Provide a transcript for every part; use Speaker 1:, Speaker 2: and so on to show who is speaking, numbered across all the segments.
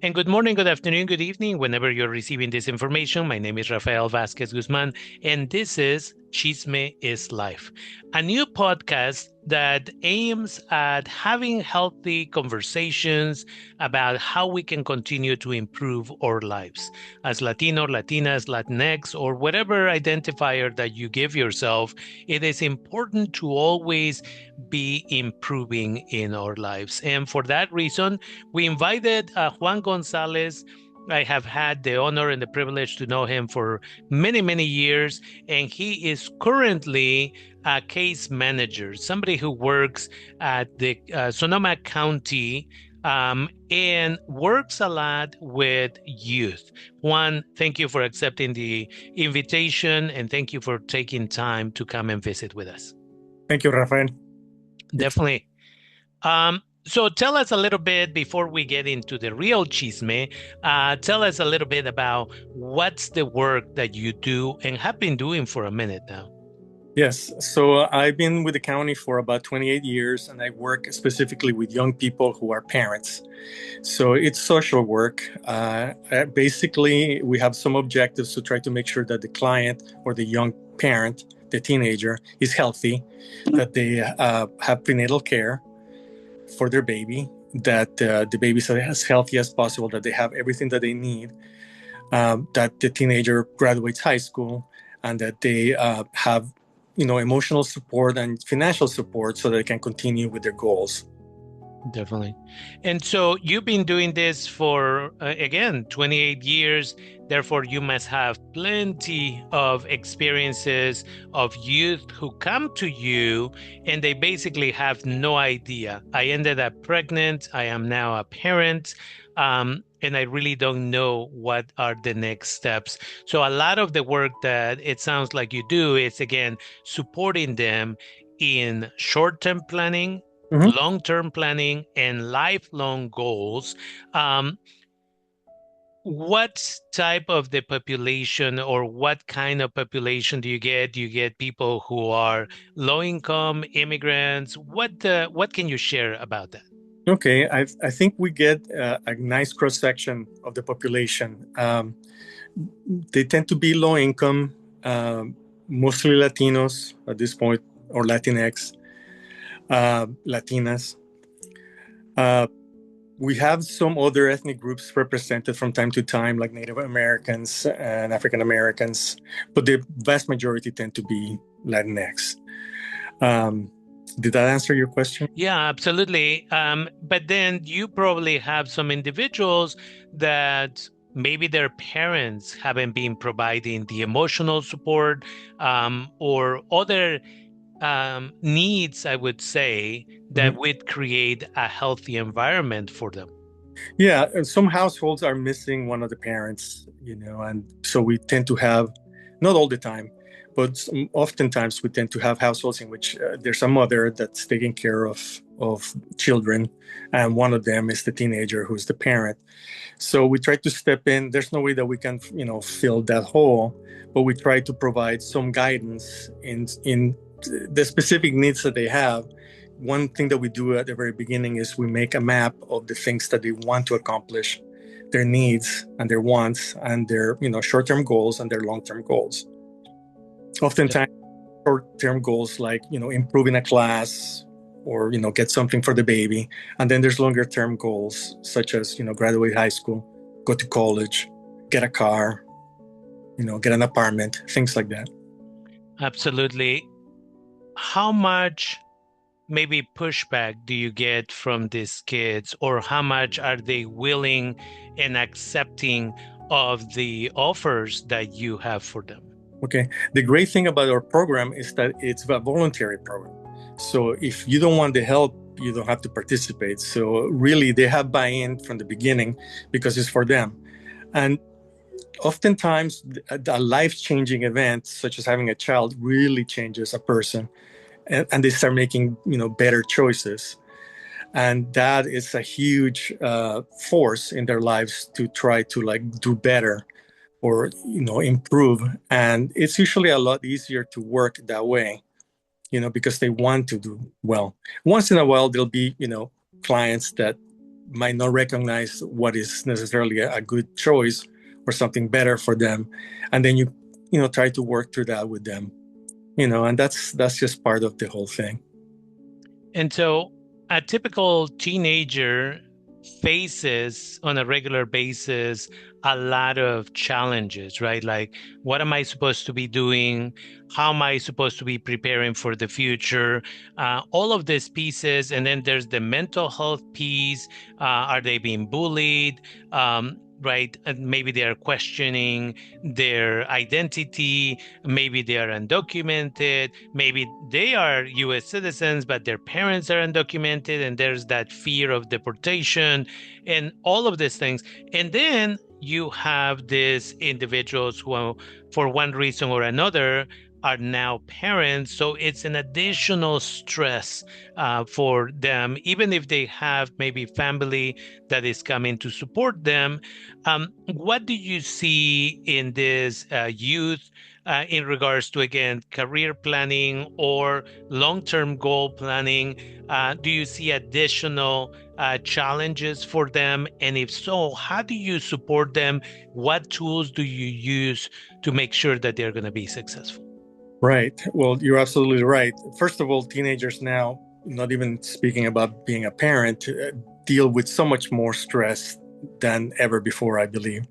Speaker 1: And good morning, good afternoon, good evening, whenever you're receiving this information. My name is Rafael Vasquez Guzman, and this is Chisme is Life, a new podcast that aims at having healthy conversations about how we can continue to improve our lives. As Latino, Latinas, Latinx, or whatever identifier that you give yourself, it is important to always be improving in our lives. And for that reason, we invited Juan Gonzalez. I have had the honor and the privilege to know him for many, many years, and he is currently a case manager, somebody who works at the Sonoma County and works a lot with youth. Juan, thank you for accepting the invitation, and thank you for taking time to come and visit with us.
Speaker 2: Thank you, Rafael.
Speaker 1: Definitely. So tell us a little bit before we get into the real chisme. Tell us a little bit about what's the work that you do and have been doing for a minute now.
Speaker 2: Yes, so I've been with the county for about 28 years, and I work specifically with young people who are parents. So it's social work. Basically, we have some objectives to try to make sure that the client or the young parent, the teenager, is healthy, that they have prenatal care for their baby, that the baby is as healthy as possible, that they have everything that they need, that the teenager graduates high school, and that they have emotional support and financial support so that they can continue with their goals.
Speaker 1: Definitely. And so you've been doing this for, again, 28 years. Therefore, you must have plenty of experiences of youth who come to you and they basically have no idea. I ended up pregnant. I am now a parent. And I really don't know what are the next steps. So a lot of the work that it sounds like you do is, again, supporting them in short-term planning, long-term planning, and lifelong goals. What type of the population or what kind of population do you get? Do you get people who are low-income immigrants? What can you share about that?
Speaker 2: Okay, I think we get a nice cross section of the population. They tend to be low income, mostly Latinos at this point, or Latinx, Latinas. We have some other ethnic groups represented from time to time, like Native Americans and African Americans, but the vast majority tend to be Latinx. Did that answer your question?
Speaker 1: Yeah, absolutely. But then you probably have some individuals that maybe their parents haven't been providing the emotional support or other needs, I would say, that would create a healthy environment for them.
Speaker 2: Yeah, and some households are missing one of the parents, and so we tend to have, not all the time, but oftentimes we tend to have households in which there's a mother that's taking care of children, and one of them is the teenager who's the parent. So we try to step in. There's no way that we can, fill that hole, but we try to provide some guidance in the specific needs that they have. One thing that we do at the very beginning is we make a map of the things that they want to accomplish, their needs and their wants and their, short-term goals and their long-term goals. Oftentimes, short-term goals like, improving a class or, get something for the baby. And then there's longer-term goals such as, graduate high school, go to college, get a car, get an apartment, things like that.
Speaker 1: Absolutely. How much maybe pushback do you get from these kids, or how much are they willing and accepting of the offers that you have for them?
Speaker 2: Okay. The great thing about our program is that it's a voluntary program. So if you don't want the help, you don't have to participate. So really, they have buy-in from the beginning because it's for them. And oftentimes, a life-changing event, such as having a child, really changes a person. And they start making, better choices. And that is a huge force in their lives to try to do better or, improve. And it's usually a lot easier to work that way, because they want to do well. Once in a while, there'll be, clients that might not recognize what is necessarily a good choice or something better for them, and then you try to work through that with them, and that's just part of the whole thing.
Speaker 1: And so a typical teenager faces on a regular basis a lot of challenges, right? Like, what am I supposed to be doing? How am I supposed to be preparing for the future? All of these pieces. And then there's the mental health piece. Are they being bullied? Right? And maybe they are questioning their identity. Maybe they are undocumented. Maybe they are US citizens, but their parents are undocumented, and there's that fear of deportation and all of these things. And then you have these individuals who, for one reason or another, are now parents. So it's an additional stress for them, even if they have maybe family that is coming to support them. What do you see in this youth in regards to, again, career planning or long-term goal planning? Do you see additional challenges for them? And if so, how do you support them? What tools do you use to make sure that they're going to be successful?
Speaker 2: Right. Well, you're absolutely right. First of all, teenagers now, not even speaking about being a parent, deal with so much more stress than ever before, I believe.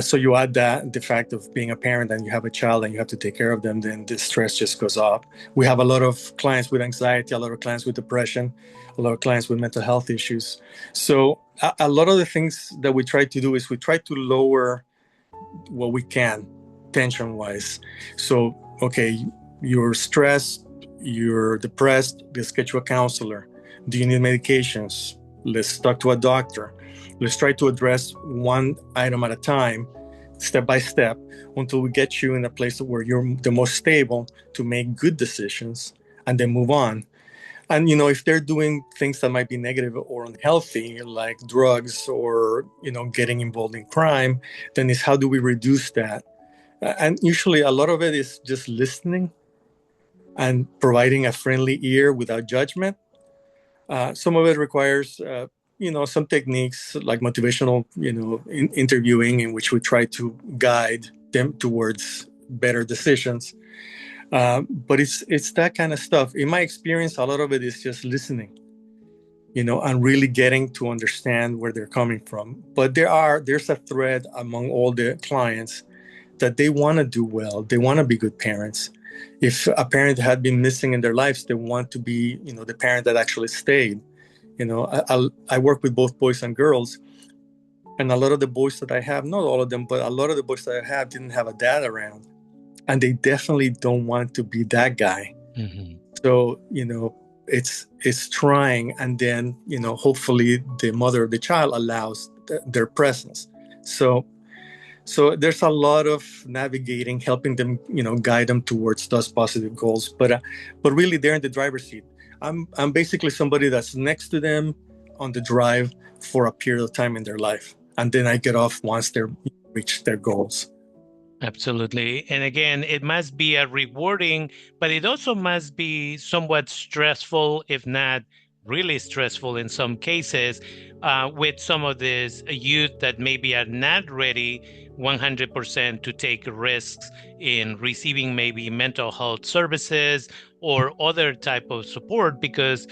Speaker 2: So you add that the fact of being a parent and you have a child and you have to take care of them, then the stress just goes up. We have a lot of clients with anxiety, a lot of clients with depression, a lot of clients with mental health issues. So a lot of the things that we try to do is we try to lower what we can tension wise. So, okay, you're stressed, you're depressed, let's get you a counselor. Do you need medications? Let's talk to a doctor. Let's try to address one item at a time, step by step, until we get you in a place where you're the most stable to make good decisions and then move on. And if they're doing things that might be negative or unhealthy, like drugs or getting involved in crime, then it's how do we reduce that? And usually a lot of it is just listening and providing a friendly ear without judgment. Some of it requires some techniques like motivational interviewing, in which we try to guide them towards better decisions. But it's that kind of stuff. In my experience, a lot of it is just listening, and really getting to understand where they're coming from. But there's a thread among all the clients that they want to do well. They want to be good parents. If a parent had been missing in their lives, they want to be, the parent that actually stayed. I work with both boys and girls, and a lot of the boys that I have, not all of them, but a lot of the boys that I have didn't have a dad around, and they definitely don't want to be that guy. Mm-hmm. So, it's trying, and then, hopefully the mother of the child allows their presence. So there's a lot of navigating, helping them, guide them towards those positive goals. But really, they're in the driver's seat. I'm basically somebody that's next to them on the drive for a period of time in their life, and then I get off once they reach their goals.
Speaker 1: Absolutely. And again, it must be a rewarding, but it also must be somewhat stressful, if not really stressful in some cases, with some of these youth that maybe are not ready 100% to take risks in receiving maybe mental health services or other type of support, because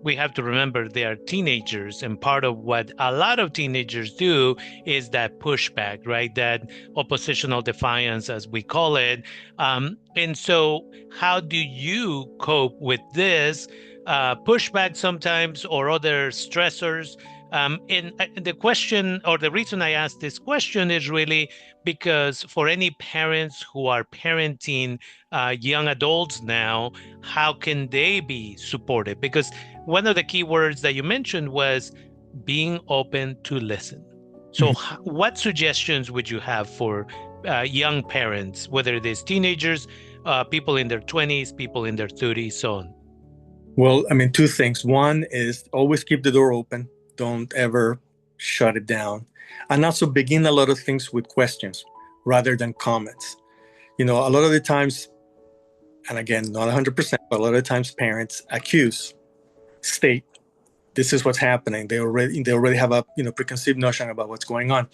Speaker 1: we have to remember they are teenagers, and part of what a lot of teenagers do is that pushback, right? That oppositional defiance, as we call it. And so how do you cope with this pushback sometimes, or other stressors? And the question, or the reason I asked this question, is really because for any parents who are parenting young adults now, how can they be supported? Because one of the key words that you mentioned was being open to listen. So what suggestions would you have for young parents, whether it is teenagers, people in their 20s, people in their 30s, so on?
Speaker 2: Well, I mean, two things. One is always keep the door open. Don't ever shut it down. And also begin a lot of things with questions rather than comments. A lot of the times, and again, not 100%, but a lot of times parents accuse, state, this is what's happening. They already have a preconceived notion about what's going on.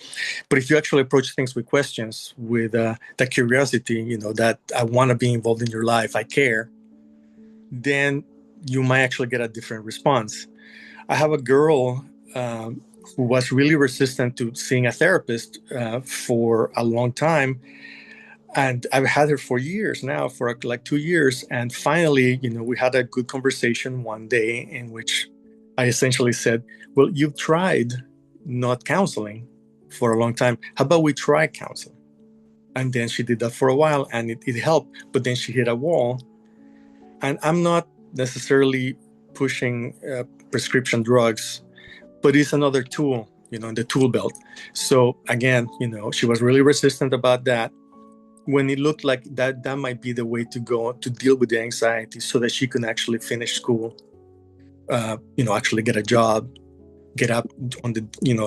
Speaker 2: But if you actually approach things with questions, with that curiosity, that I want to be involved in your life, I care, then you might actually get a different response. I have a girl who was really resistant to seeing a therapist for a long time, and I've had her for years now, for like 2 years. And finally, we had a good conversation one day in which I essentially said, "Well, you've tried not counseling for a long time. How about we try counseling?" And then she did that for a while, and it helped. But then she hit a wall. And I'm not necessarily pushing prescription drugs, but it's another tool, in the tool belt. So again, she was really resistant about that. When it looked like that might be the way to go to deal with the anxiety, so that she can actually finish school, actually get a job, get up on the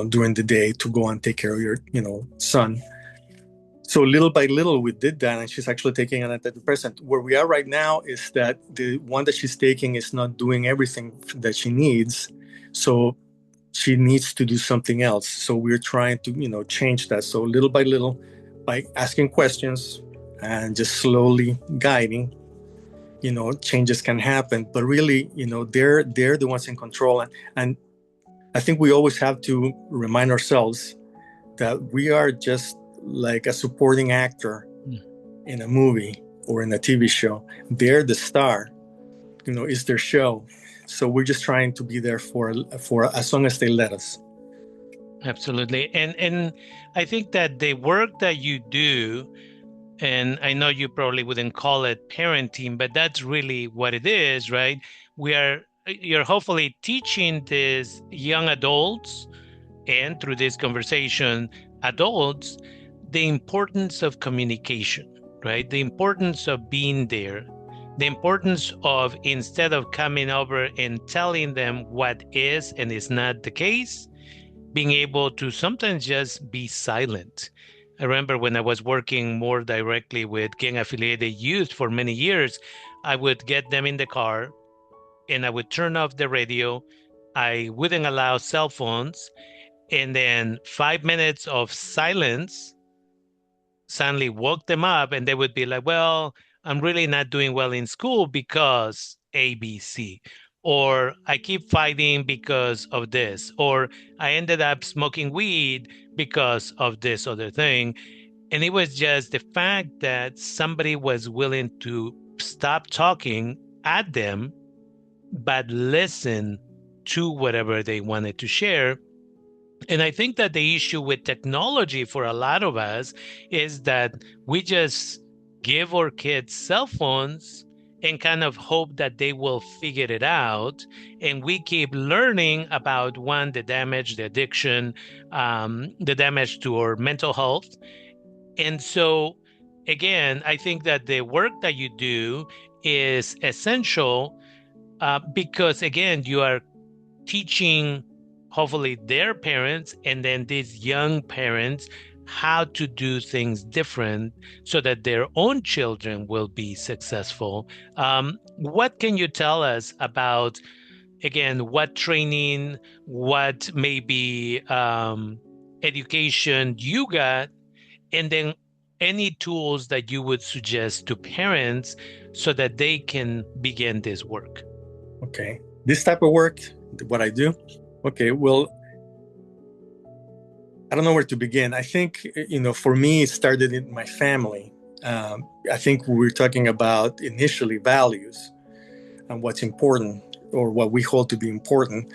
Speaker 2: during the day to go and take care of your son. So little by little we did that, and she's actually taking an antidepressant. Where we are right now is that the one that she's taking is not doing everything that she needs, so she needs to do something else. So we're trying to change that. So little by little, by asking questions and just slowly guiding, changes can happen. But really, they're the ones in control. And I think we always have to remind ourselves that we are just like a supporting actor in a movie or in a TV show. They're the star, it's their show. So we're just trying to be there for as long as they let us.
Speaker 1: Absolutely. And I think that the work that you do, and I know you probably wouldn't call it parenting, but that's really what it is, right? You're hopefully teaching these young adults, and through this conversation, adults, the importance of communication, right? The importance of being there, the importance of, instead of coming over and telling them what is and is not the case, being able to sometimes just be silent. I remember when I was working more directly with gang affiliated youth for many years, I would get them in the car and I would turn off the radio. I wouldn't allow cell phones. And then 5 minutes of silence suddenly woke them up, and they would be like, well, I'm really not doing well in school because ABC, or I keep fighting because of this, or I ended up smoking weed because of this other thing. And it was just the fact that somebody was willing to stop talking at them, but listen to whatever they wanted to share. And I think that the issue with technology for a lot of us is that we just give our kids cell phones and kind of hope that they will figure it out. And we keep learning about, one, the damage, the addiction, the damage to our mental health. And so, again, I think that the work that you do is essential because, again, you are teaching hopefully their parents and then these young parents how to do things different so that their own children will be successful. What can you tell us about, again, what training, what maybe education you got, and then any tools that you would suggest to parents so that they can begin this work?
Speaker 2: Okay. This type of work, what I do. Okay. Well, I don't know where to begin. I think, for me, it started in my family. I think we were talking about initially values and what's important, or what we hold to be important.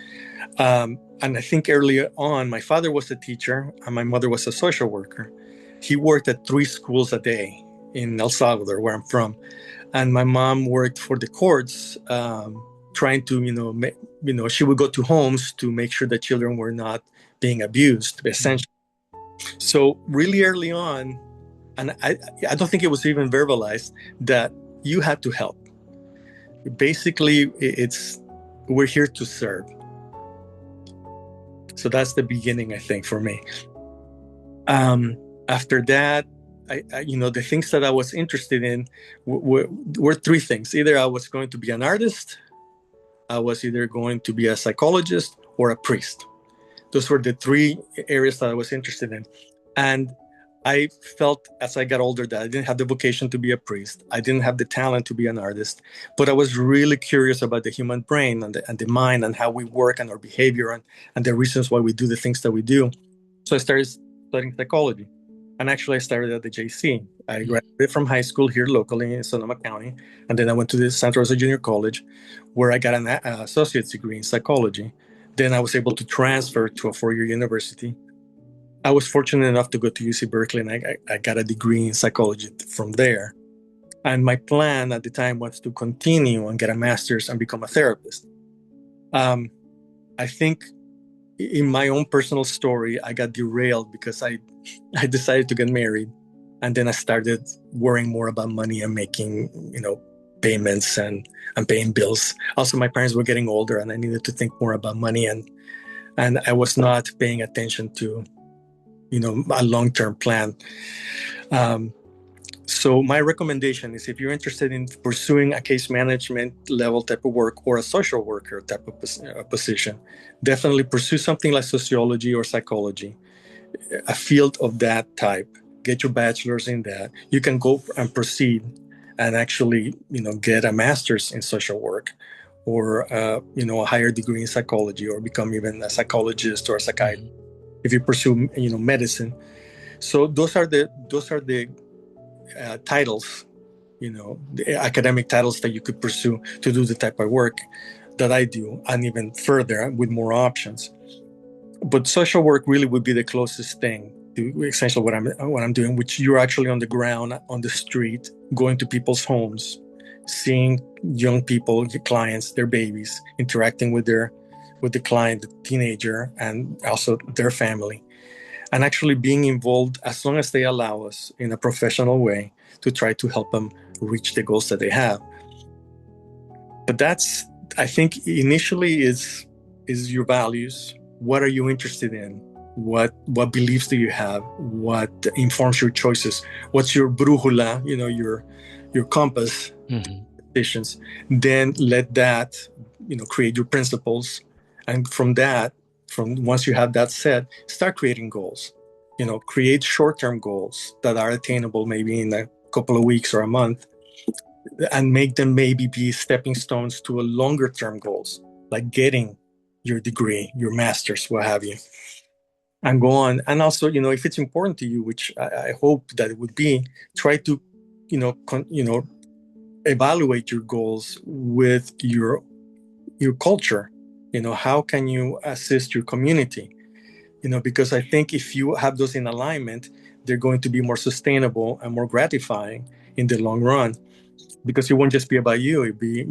Speaker 2: And I think early on, my father was a teacher and my mother was a social worker. He worked at 3 schools a day in El Salvador, where I'm from. And my mom worked for the courts, trying to, she would go to homes to make sure that children were not being abused, essentially. So really early on, and I don't think it was even verbalized, that you had to help. Basically, we're here to serve. So that's the beginning, I think, for me. After that, the things that I was interested in were 3 things. Either I was going to be an artist, I was either going to be a psychologist or a priest. Those were the three areas that I was interested in. And I felt as I got older that I didn't have the vocation to be a priest. I didn't have the talent to be an artist, but I was really curious about the human brain and the mind and how we work and our behavior and the reasons why we do the things that we do. So I started studying psychology. And actually, I started at the JC. I graduated from high school here locally in Sonoma County. And then I went to the Santa Rosa Junior College, where I got an associate's degree in psychology. Then I was able to transfer to a four-year university. I was fortunate enough to go to UC Berkeley, and I got a degree in psychology from there. And my plan at the time was to continue and get a master's and become a therapist. I think in my own personal story, I got derailed because I decided to get married. And then I started worrying more about money and making, payments and paying bills. Also, my parents were getting older and I needed to think more about money. And I was not paying attention to, a long-term plan. So my recommendation is if you're interested in pursuing a case management level type of work or a social worker type of position, definitely pursue something like sociology or psychology, a field of that type. Get your bachelor's in that. You can go and proceed and actually, get a master's in social work or, a higher degree in psychology or become even a psychologist or a psychiatrist if you pursue, medicine. So those are the titles, the academic titles that you could pursue to do the type of work that I do, and even further with more options. But social work really would be the closest thing to essentially what I'm doing, which you're actually on the ground, on the street, going to people's homes, seeing young people, your clients, their babies, interacting with the client, the teenager, and also their family, and actually being involved as long as they allow us in a professional way to try to help them reach the goals that they have. But that's, I think, initially is your values. What are you interested in? What beliefs do you have? What informs your choices? What's your brújula, your compass decisions? Then let that, create your principles. And from once you have that set, start creating goals. Create short-term goals that are attainable maybe in a couple of weeks or a month, and make them maybe be stepping stones to a longer-term goals, like getting your degree, your master's, what have you, and go on. And also, if it's important to you, which I hope that it would be, try to, evaluate your goals with your culture. How can you assist your community? Because I think if you have those in alignment, they're going to be more sustainable and more gratifying in the long run, because it won't just be about you. It'd be,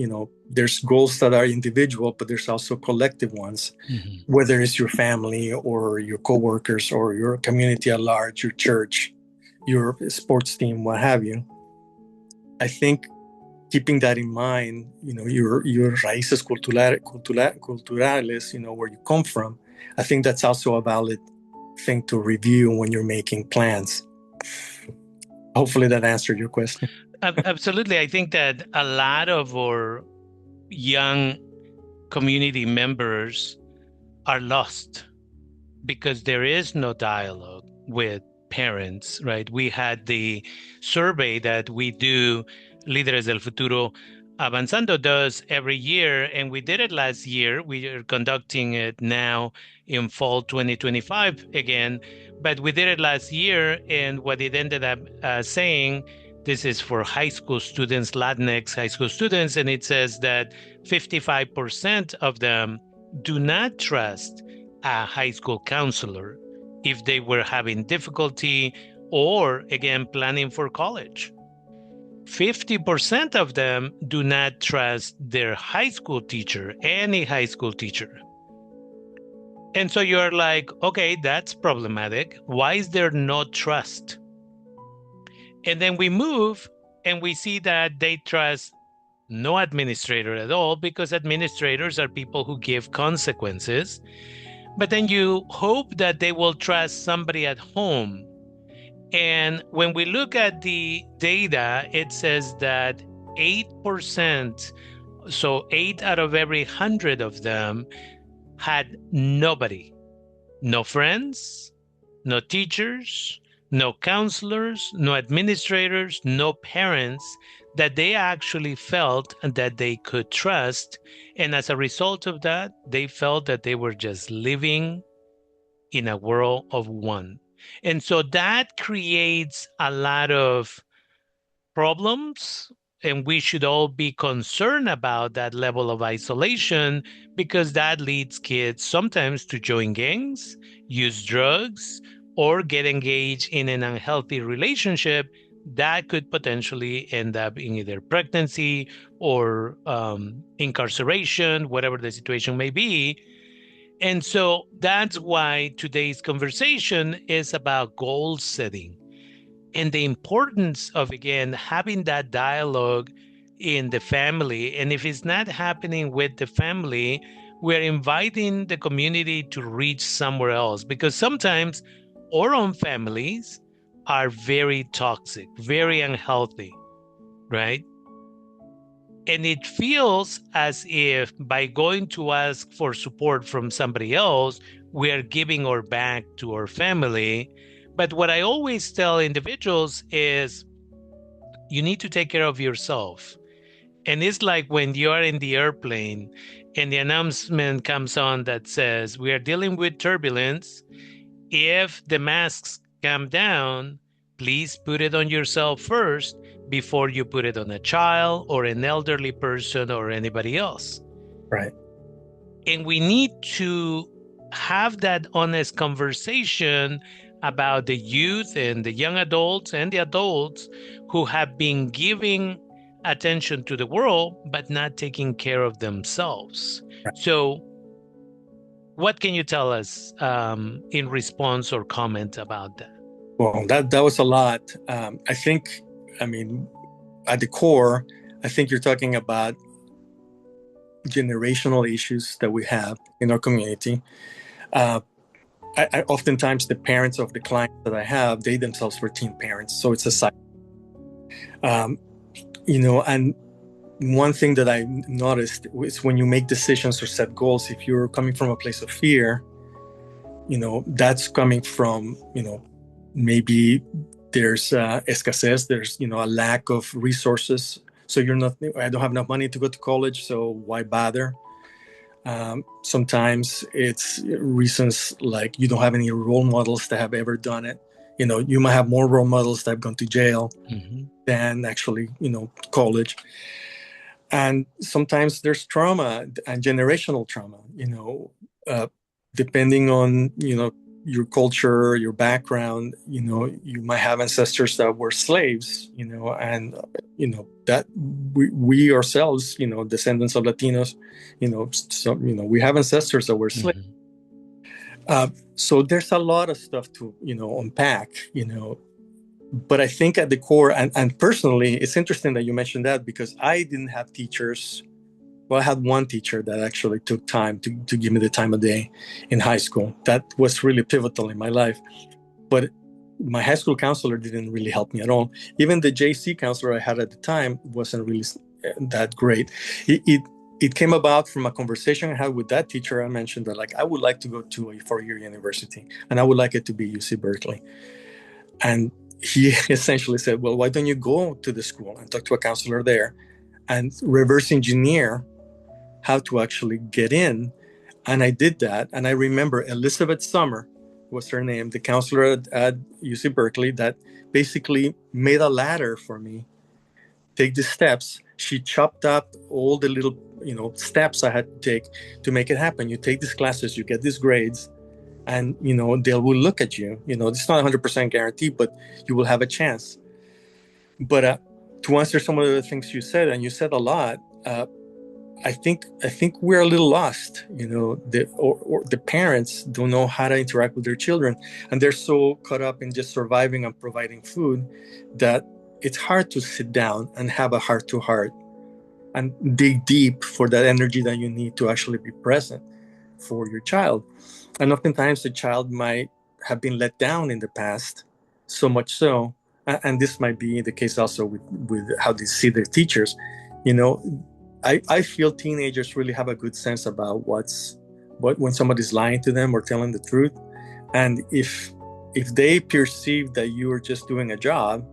Speaker 2: there's goals that are individual, but there's also collective ones, whether it's your family or your coworkers or your community at large, your church, your sports team, what have you. I think keeping that in mind, your raíces culturales, where you come from, I think that's also a valid thing to review when you're making plans. Hopefully that answered your question.
Speaker 1: Absolutely. I think that a lot of our young community members are lost because there is no dialogue with parents, right? We had the survey that we do, Líderes del Futuro Avanzando does every year, and we did it last year. We are conducting it now in fall 2025 again, but we did it last year, and what it ended up saying, this is for high school students, Latinx high school students, and it says that 55% of them do not trust a high school counselor if they were having difficulty or, again, planning for college. 50% of them do not trust their high school teacher, any high school teacher. And so you're like, okay, that's problematic. Why is there no trust? And then we move and we see that they trust no administrator at all, because administrators are people who give consequences. But then you hope that they will trust somebody at home. And when we look at the data, it says that 8% So 8 out of every 100 of them had nobody, no friends, no teachers, no counselors, no administrators, no parents that they actually felt that they could trust. And as a result of that, they felt that they were just living in a world of one. And so that creates a lot of problems, and we should all be concerned about that level of isolation because that leads kids sometimes to join gangs, use drugs, or get engaged in an unhealthy relationship that could potentially end up in either pregnancy or incarceration, whatever the situation may be. And so that's why today's conversation is about goal setting and the importance of, again, having that dialogue in the family. And if it's not happening with the family, we're inviting the community to reach somewhere else because sometimes our own families are very toxic, very unhealthy, right? And it feels as if by going to ask for support from somebody else, we are giving our back to our family. But what I always tell individuals is you need to take care of yourself. And it's like when you are in the airplane and the announcement comes on that says, we are dealing with turbulence. If the masks come down, please put it on yourself first before you put it on a child or an elderly person or anybody else.
Speaker 2: Right.
Speaker 1: And we need to have that honest conversation about the youth and the young adults and the adults who have been giving attention to the world but not taking care of themselves.
Speaker 2: Right.
Speaker 1: So, what can you tell us in response or comment about that?
Speaker 2: Well, that was a lot. I think, I mean, at the core, I think you're talking about generational issues that we have in our community. Oftentimes the parents of the clients that I have, they themselves were teen parents, so it's a cycle. And one thing that I noticed is when you make decisions or set goals, if you're coming from a place of fear, that's coming from, maybe there's escasez, there's, a lack of resources. So I don't have enough money to go to college, so why bother? Sometimes it's reasons like you don't have any role models that have ever done it. You might have more role models that have gone to jail than actually, college. And sometimes there's trauma and generational trauma, depending on, your culture, your background, you might have ancestors that were slaves, and, that we ourselves, descendants of Latinos, we have ancestors that were slaves. So there's a lot of stuff to, unpack, but I think at the core, and personally, it's interesting that you mentioned that because I didn't have teachers. Well, I had one teacher that actually took time to give me the time of day in high school. That was really pivotal in my life. But my high school counselor didn't really help me at all. Even the JC counselor I had at the time wasn't really that great. It came about from a conversation I had with that teacher. I mentioned that, like, I would like to go to a four-year university, and I would like it to be UC Berkeley. And he essentially said, well, why don't you go to the school and talk to a counselor there and reverse engineer how to actually get in? And I did that. And I remember Elizabeth Summer was her name, the counselor at UC Berkeley, that basically made a ladder for me. Take the steps. She chopped up all the little, steps I had to take to make it happen. You take these classes, you get these grades, and, they will look at you. It's not 100% guaranteed, but you will have a chance. But to answer some of the things you said, and you said a lot, I think we're a little lost. The parents don't know how to interact with their children, and they're so caught up in just surviving and providing food that it's hard to sit down and have a heart-to-heart and dig deep for that energy that you need to actually be present for your child. And oftentimes the child might have been let down in the past, so much so, and this might be the case also with how they see their teachers. I feel teenagers really have a good sense about what when somebody's lying to them or telling the truth. And if they perceive that you are just doing a job,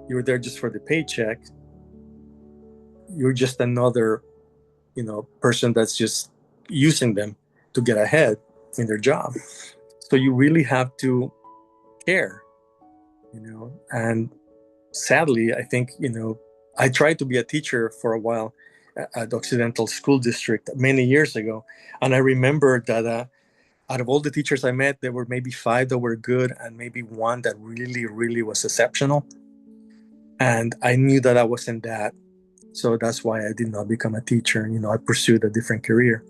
Speaker 2: you're there just for the paycheck, you're just another, person that's just using them to get ahead in their job. So you really have to care, and sadly, I think, I tried to be a teacher for a while at the Occidental School District many years ago. And I remember that out of all the teachers I met, there were maybe five that were good and maybe one that really, really was exceptional. And I knew that I wasn't that. So that's why I did not become a teacher. I pursued a different career.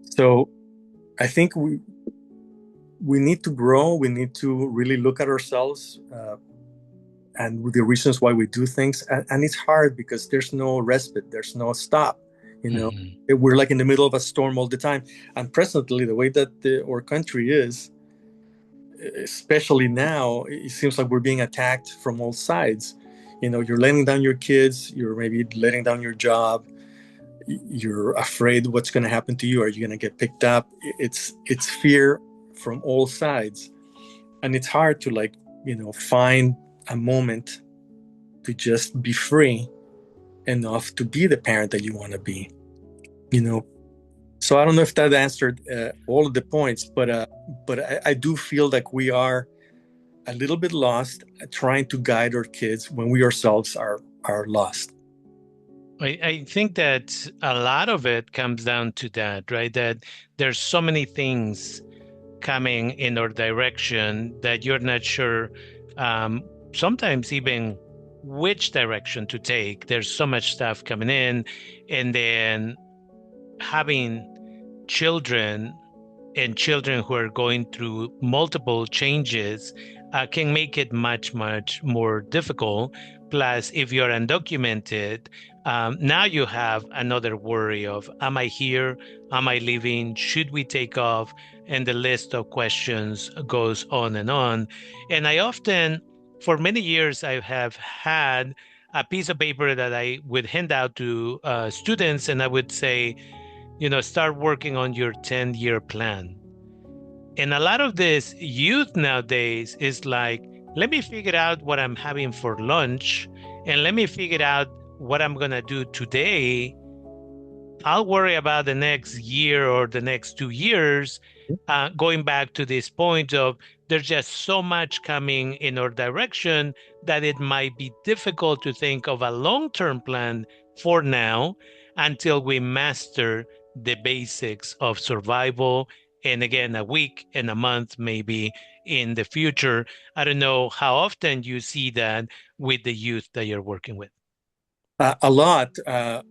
Speaker 2: So I think we need to grow. We need to really look at ourselves, and the reasons why we do things. And it's hard because there's no respite, there's no stop. We're like in the middle of a storm all the time. And presently, the way that our country is, especially now, it seems like we're being attacked from all sides. You're letting down your kids, you're maybe letting down your job, you're afraid what's going to happen to you. Are you going to get picked up? It's fear from all sides, and it's hard to find a moment to just be free enough to be the parent that you want to be. So I don't know if that answered all of the points, but I do feel like we are a little bit lost trying to guide our kids when we ourselves are lost.
Speaker 1: I think that a lot of it comes down to that, right? That there's so many things coming in our direction that you're not sure, sometimes even which direction to take. There's so much stuff coming in, and then having children and children who are going through multiple changes can make it much, much more difficult. Plus, if you're undocumented, now you have another worry of, am I here? Am I leaving? Should we take off? And the list of questions goes on and on. And I often, for many years, I have had a piece of paper that I would hand out to students, and I would say, start working on your 10-year plan. And a lot of this youth nowadays is like, let me figure out what I'm having for lunch and let me figure out what I'm going to do today. I'll worry about the next year or the next 2 years. Going back to this point of there's just so much coming in our direction that it might be difficult to think of a long-term plan for now until we master the basics of survival. And again, a week and a month maybe in the future. I don't know how often you see that with the youth that you're working with.
Speaker 2: A lot. I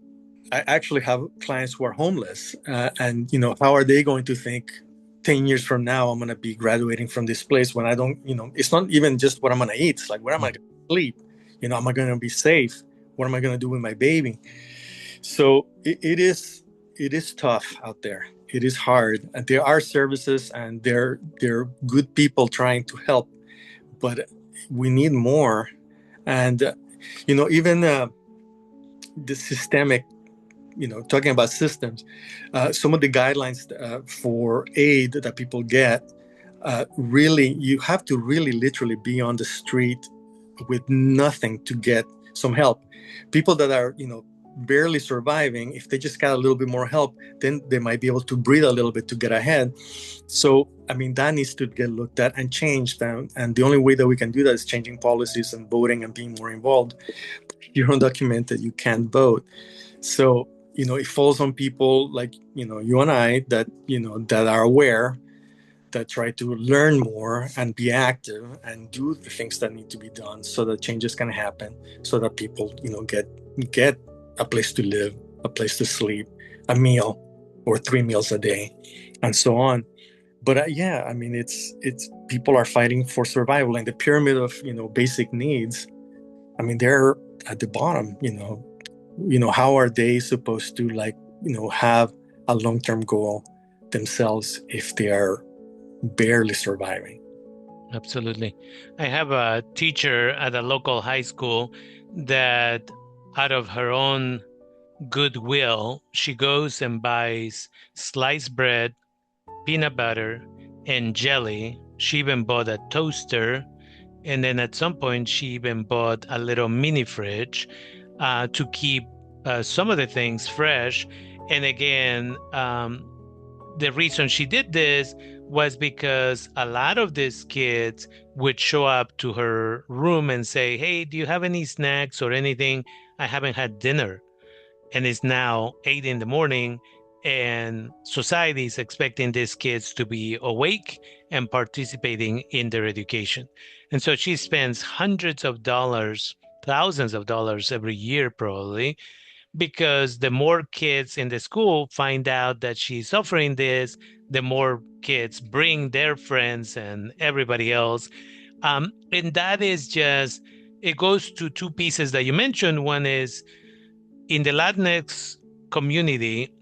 Speaker 2: actually have clients who are homeless, and how are they going to think 10 years from now I'm going to be graduating from this place when I don't, it's not even just what I'm going to eat. It's like, where am I going to sleep? Am I going to be safe? What am I going to do with my baby? So it is tough out there. It is hard. And there are services and there are good people trying to help, but we need more. And even the systemic, talking about systems, some of the guidelines for aid that people get, really, you have to really literally be on the street with nothing to get some help. People that are, barely surviving, if they just got a little bit more help, then they might be able to breathe a little bit to get ahead. So, that needs to get looked at and changed. And the only way that we can do that is changing policies and voting and being more involved. If you're undocumented, you can't vote. So, it falls on people like, you and I that are aware, that try to learn more and be active and do the things that need to be done so that changes can happen, so that people, get a place to live, a place to sleep, a meal or 3 meals a day, and so on. But yeah, it's people are fighting for survival, and the pyramid of, basic needs, they're at the bottom. How are they supposed to have a long-term goal themselves if they are barely surviving?
Speaker 1: Absolutely. I have a teacher at a local high school that, out of her own goodwill, she goes and buys sliced bread, peanut butter, and jelly. She even bought a toaster. And then at some point, she even bought a little mini fridge to keep some of the things fresh. And again, the reason she did this was because a lot of these kids would show up to her room and say, "Hey, do you have any snacks or anything? I haven't had dinner." And it's now 8 in the morning, and society is expecting these kids to be awake and participating in their education. And so she spends hundreds of dollars, thousands of dollars every year, probably, because the more kids in the school find out that she's offering this, the more kids bring their friends and everybody else. And that is just, it goes to two pieces that you mentioned. One is in the Latinx community,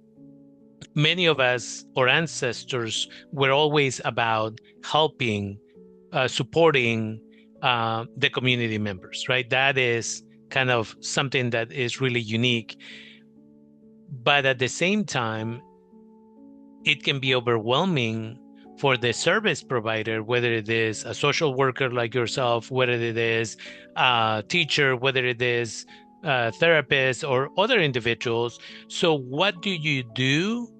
Speaker 1: many of us, our ancestors, were always about helping, supporting the community members, right? That is kind of something that is really unique. But at the same time, it can be overwhelming for the service provider, whether it is a social worker like yourself, whether it is a teacher, whether it is a therapist or other individuals. So, what do you do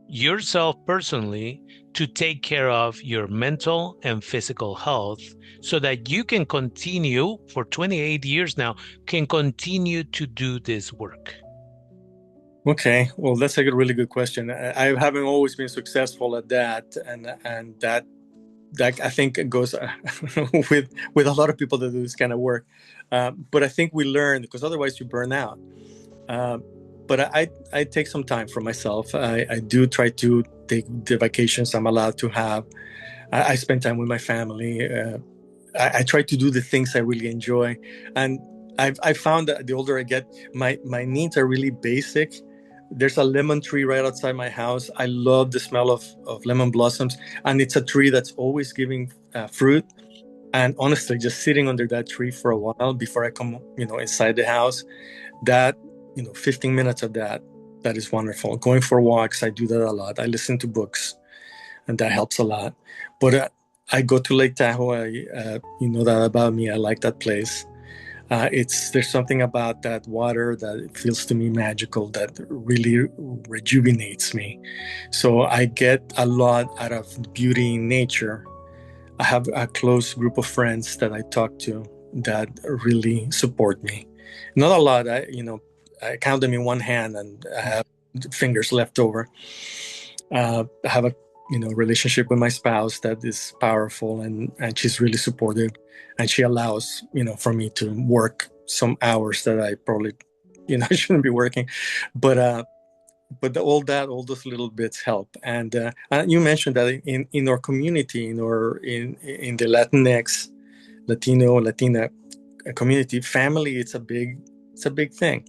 Speaker 1: yourself personally to take care of your mental and physical health so that you can continue for 28 years now, can continue to do this work?
Speaker 2: Okay, well, that's a really good question. I haven't always been successful at that, and that I think it goes with a lot of people that do this kind of work. But I think we learn because otherwise you burn out. Uh, but I take some time for myself. I do try to take the vacations I'm allowed to have. I spend time with my family. I try to do the things I really enjoy, and I found that the older I get, my needs are really basic. There's a lemon tree right outside my house. I love the smell of lemon blossoms, and it's a tree that's always giving fruit. And honestly, just sitting under that tree for a while before I come, inside the house, that 15 minutes of that is wonderful. Going for walks, I do that a lot. I listen to books, and that helps a lot. But I go to Lake Tahoe. You know that about me. I like that place. There's something about that water that it feels to me magical, that really rejuvenates me. So I get a lot out of beauty in nature. I have a close group of friends that I talk to that really support me. Not a lot. I count them in one hand, and I have fingers left over. I have a relationship with my spouse that is powerful, and she's really supportive, and she allows for me to work some hours that I probably shouldn't be working, but all those little bits help. And you mentioned that in our community, in the Latinx, Latino, Latina community, family, it's a big thing.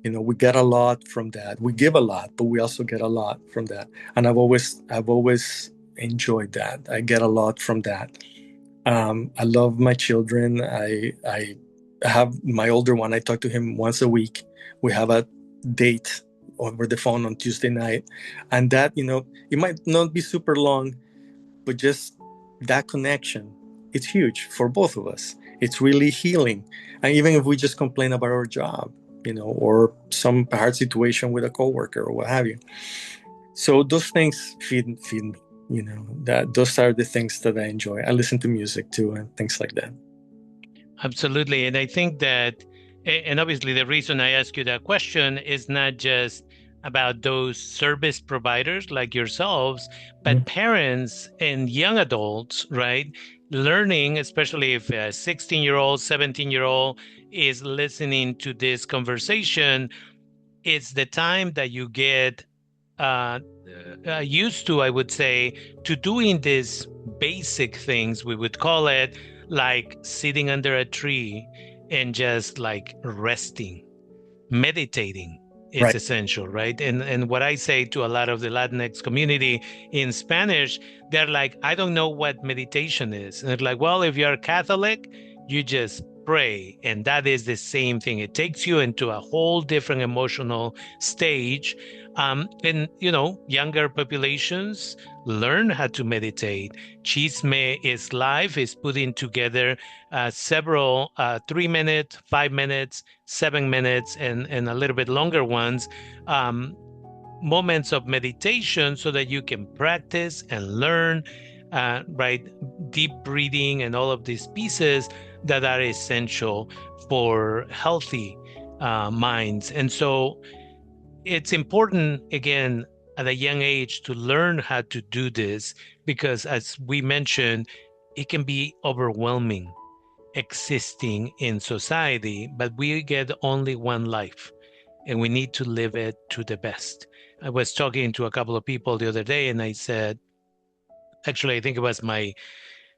Speaker 2: We get a lot from that. We give a lot, but we also get a lot from that. And I've always enjoyed that. I get a lot from that. I love my children. I have my older one. I talk to him once a week. We have a date over the phone on Tuesday night, and that it might not be super long, but just that connection, it's huge for both of us. It's really healing. And even if we just complain about our job, or some hard situation with a coworker or what have you. So those things feed me, that those are the things that I enjoy. I listen to music too and things like that.
Speaker 1: Absolutely. And I think that, and obviously, the reason I ask you that question is not just about those service providers like yourselves, but
Speaker 2: Mhm.
Speaker 1: parents and young adults, right? Learning, especially if a 16-year-old, 17-year-old is listening to this conversation, it's the time that you get uh, used to, I would say, to doing these basic things, we would call it, like sitting under a tree and just like resting, meditating. It's
Speaker 2: Right.
Speaker 1: essential, right? And what I say to a lot of the Latinx community in Spanish, they're like, I don't know what meditation is. And they're like, well, if you're Catholic, you just pray. And that is the same thing. It takes you into a whole different emotional stage. And, younger populations learn how to meditate. Chisme is life is putting together several 3 minute, 5 minutes, 7 minutes, and a little bit longer ones. Moments of meditation so that you can practice and learn, right? Deep breathing and all of these pieces that are essential for healthy minds. And so it's important, again, at a young age to learn how to do this because, as we mentioned, it can be overwhelming existing in society, but we get only one life and we need to live it to the best. I was talking to a couple of people the other day and I said, actually, I think it was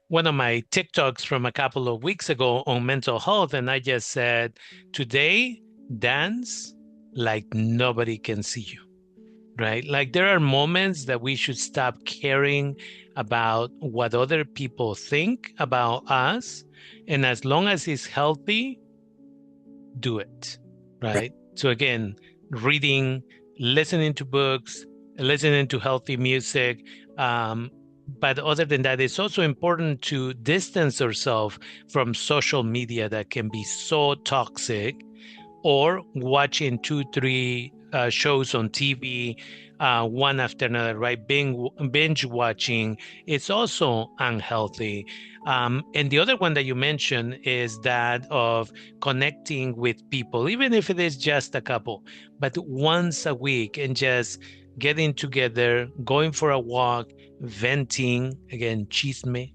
Speaker 1: one of my TikToks from a couple of weeks ago on mental health. And I just said, today, dance like nobody can see you, right? Like there are moments that we should stop caring about what other people think about us. And as long as it's healthy, do it,
Speaker 2: Right.
Speaker 1: right? So again, reading, listening to books, listening to healthy music. But other than that, it's also important to distance ourselves from social media that can be so toxic, or watching two, three shows on TV, one after another, right? Binge watching. It's also unhealthy. And the other one that you mentioned is that of connecting with people, even if it is just a couple, but once a week and just getting together, going for a walk, venting, again, chisme.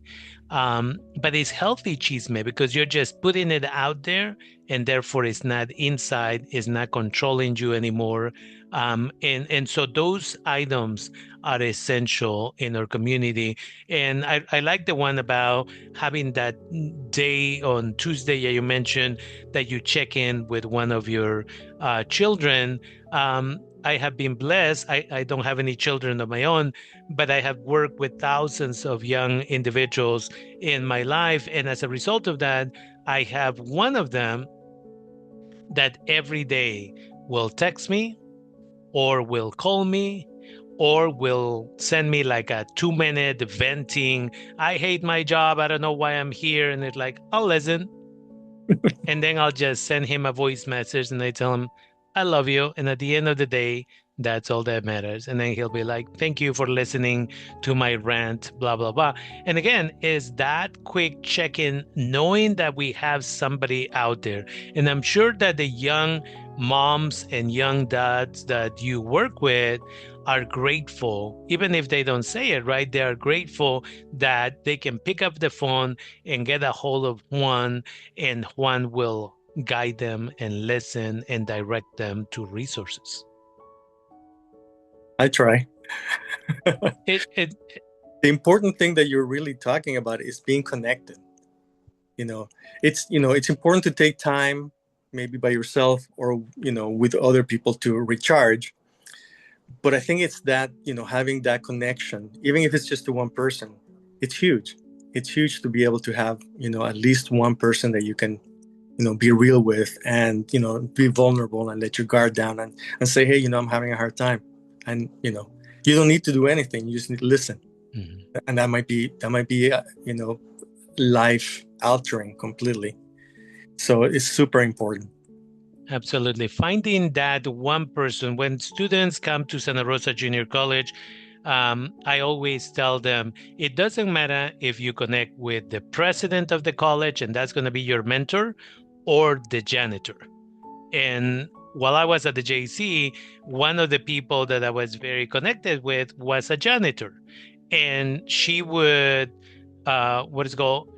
Speaker 1: But it's healthy chisme because you're just putting it out there and therefore it's not inside, it's not controlling you anymore. And so those items are essential in our community. And I like the one about having that day on Tuesday that you mentioned that you check in with one of your children. I have been blessed. I don't have any children of my own, but I have worked with thousands of young individuals in my life. And as a result of that, I have one of them that every day will text me or will call me or will send me like a 2 minute venting. I hate my job. I don't know why I'm here. And it's like, I'll listen. And then I'll just send him a voice message and I tell him, I love you. And at the end of the day, that's all that matters. And then he'll be like, thank you for listening to my rant, blah, blah, blah. And again, is that quick check in, knowing that we have somebody out there. And I'm sure that the young moms and young dads that you work with are grateful, even if they don't say it, right? They are grateful that they can pick up the phone and get a hold of Juan, and Juan will guide them and listen and direct them to resources.
Speaker 2: I try.
Speaker 1: It, it,
Speaker 2: The important thing that you're really talking about is being connected. It's important to take time, maybe by yourself or with other people to recharge. But I think it's that having that connection, even if it's just to one person, it's huge. It's huge to be able to have at least one person that you can be real with, and be vulnerable and let your guard down, and say, hey, I'm having a hard time, and you don't need to do anything, you just need to listen. Mm-hmm. And that might be life altering completely. So it's super important.
Speaker 1: Absolutely. Finding that one person. When students come to Santa Rosa Junior College, I always tell them it doesn't matter if you connect with the president of the college, and that's going to be your mentor, or the janitor. And while I was at the JC, one of the people that I was very connected with was a janitor. And she would,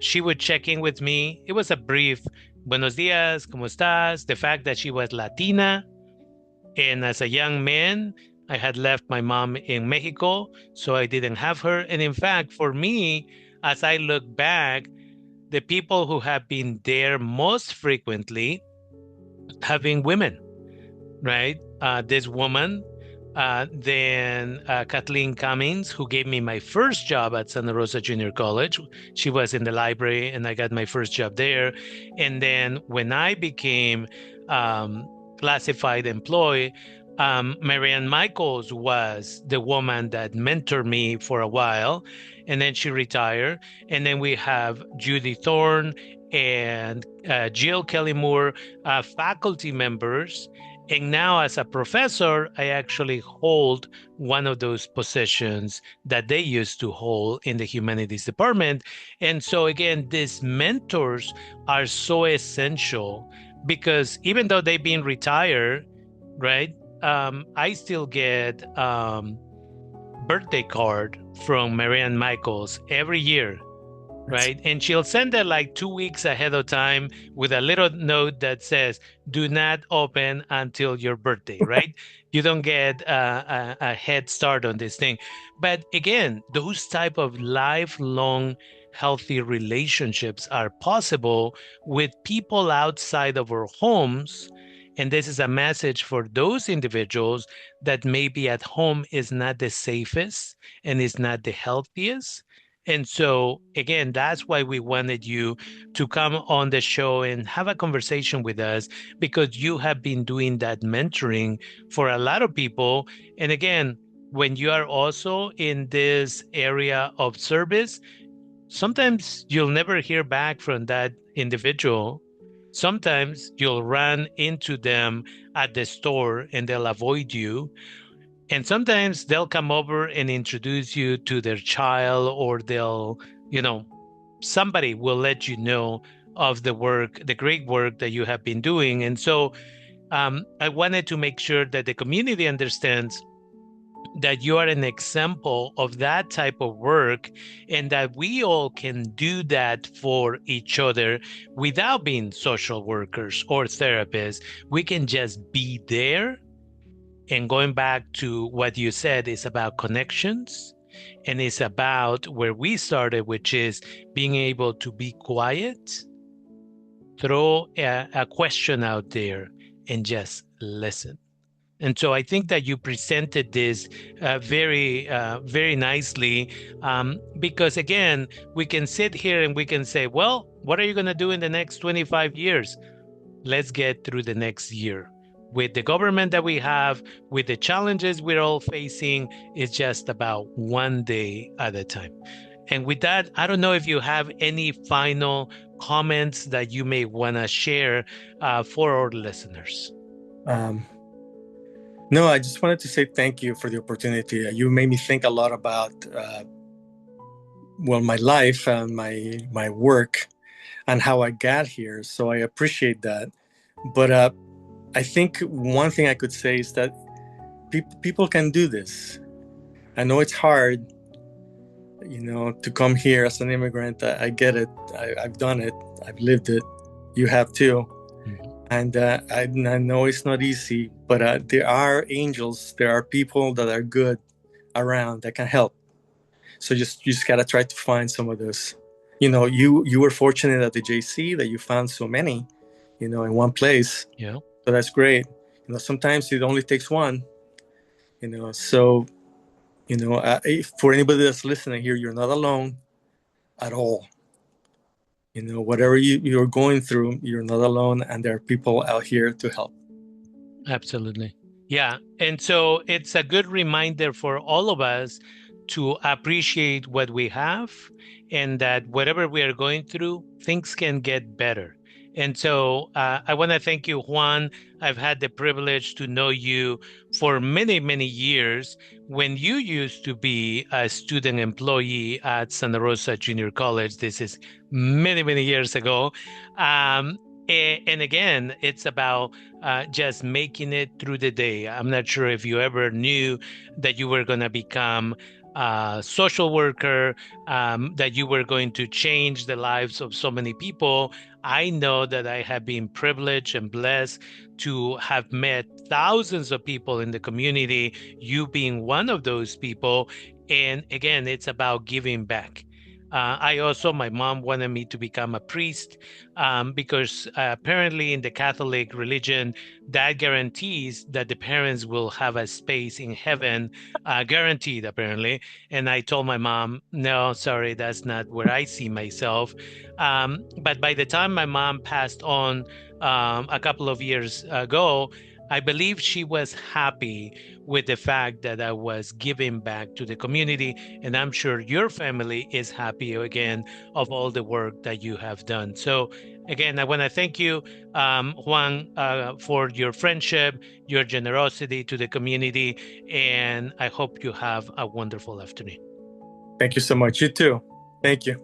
Speaker 1: she would check in with me. It was a brief, buenos dias, ¿cómo estás? The fact that she was Latina. And as a young man, I had left my mom in Mexico, so I didn't have her. And in fact, for me, as I look back, the people who have been there most frequently have been women, right? This woman Then Kathleen Cummings, who gave me my first job at Santa Rosa Junior College. She was in the library, and I got my first job there. And then when I became um, classified employee, Marianne Michaels was the woman that mentored me for a while, and then she retired. And then we have Judy Thorne and Jill Kelly Moore, faculty members. And now, as a professor, I actually hold one of those positions that they used to hold in the humanities department. And so, again, these mentors are so essential because even though they've been retired, right, I still get birthday card from Marianne Michaels every year,
Speaker 2: That's
Speaker 1: right? And she'll send it like 2 weeks ahead of time with a little note that says, do not open until your birthday, right? You don't get a head start on this thing. But again, those type of lifelong healthy relationships are possible with people outside of our homes. And this is a message for those individuals that maybe at home is not the safest and is not the healthiest. And so, again, that's why we wanted you to come on the show and have a conversation with us because you have been doing that mentoring for a lot of people. And again, when you are also in this area of service, sometimes you'll never hear back from that individual. Sometimes you'll run into them at the store and they'll avoid you, and sometimes they'll come over and introduce you to their child, or they'll, you know, somebody will let you know of the work, the great work that you have been doing. And so I wanted to make sure that the community understands that you are an example of that type of work and that we all can do that for each other without being social workers or therapists. We can just be there, and going back to what you said, is about connections, and it's about where we started, which is being able to be quiet, throw a question out there, and just listen. And so I think that you presented this very nicely, because again, we can sit here and we can say, well, what are you going to do in the next 25 years? Let's get through the next year. With the government that we have, with the challenges we're all facing, it's just about one day at a time. And with that, I don't know if you have any final comments that you may want to share for our listeners.
Speaker 2: um, no, I just wanted to say thank you for the opportunity. You made me think a lot about well, my life and my work and how I got here. So I appreciate that. But I think one thing I could say is that people can do this. I know it's hard, to come here as an immigrant. I get it. I've done it. I've lived it. You have too.
Speaker 1: Mhm.
Speaker 2: And I know it's not easy, but there are angels. There are people that are good around that can help. So you just gotta try to find some of those. You were fortunate at the JC that you found so many, in one place.
Speaker 1: Yeah,
Speaker 2: So that's great. Sometimes it only takes one. So for anybody that's listening here, you're not alone at all. Whatever you're going through, you're not alone, and there are people out here to help.
Speaker 1: absolutely. Yeah. And so it's a good reminder for all of us to appreciate what we have, and that whatever we are going through, things can get better. And so I want to thank you, Juan. I've had the privilege to know you for many, many years when you used to be a student employee at Santa Rosa Junior College. This is many, many years ago. Um, and again, it's about just making it through the day. I'm not sure if you ever knew that you were going to become a social worker, that you were going to change the lives of so many people. I know that I have been privileged and blessed to have met thousands of people in the community, you being one of those people. And again, it's about giving back. My mom wanted me to become a priest because apparently in the Catholic religion, that guarantees that the parents will have a space in heaven, guaranteed apparently. And I told my mom, no, sorry, that's not where I see myself. But by the time my mom passed on a couple of years ago, I believe she was happy with the fact that I was giving back to the community. And I'm sure your family is happy again of all the work that you have done. So, again, I want to thank you, Juan, for your friendship, your generosity to the community. And I hope you have a wonderful afternoon.
Speaker 2: Thank you so much. You too. Thank you.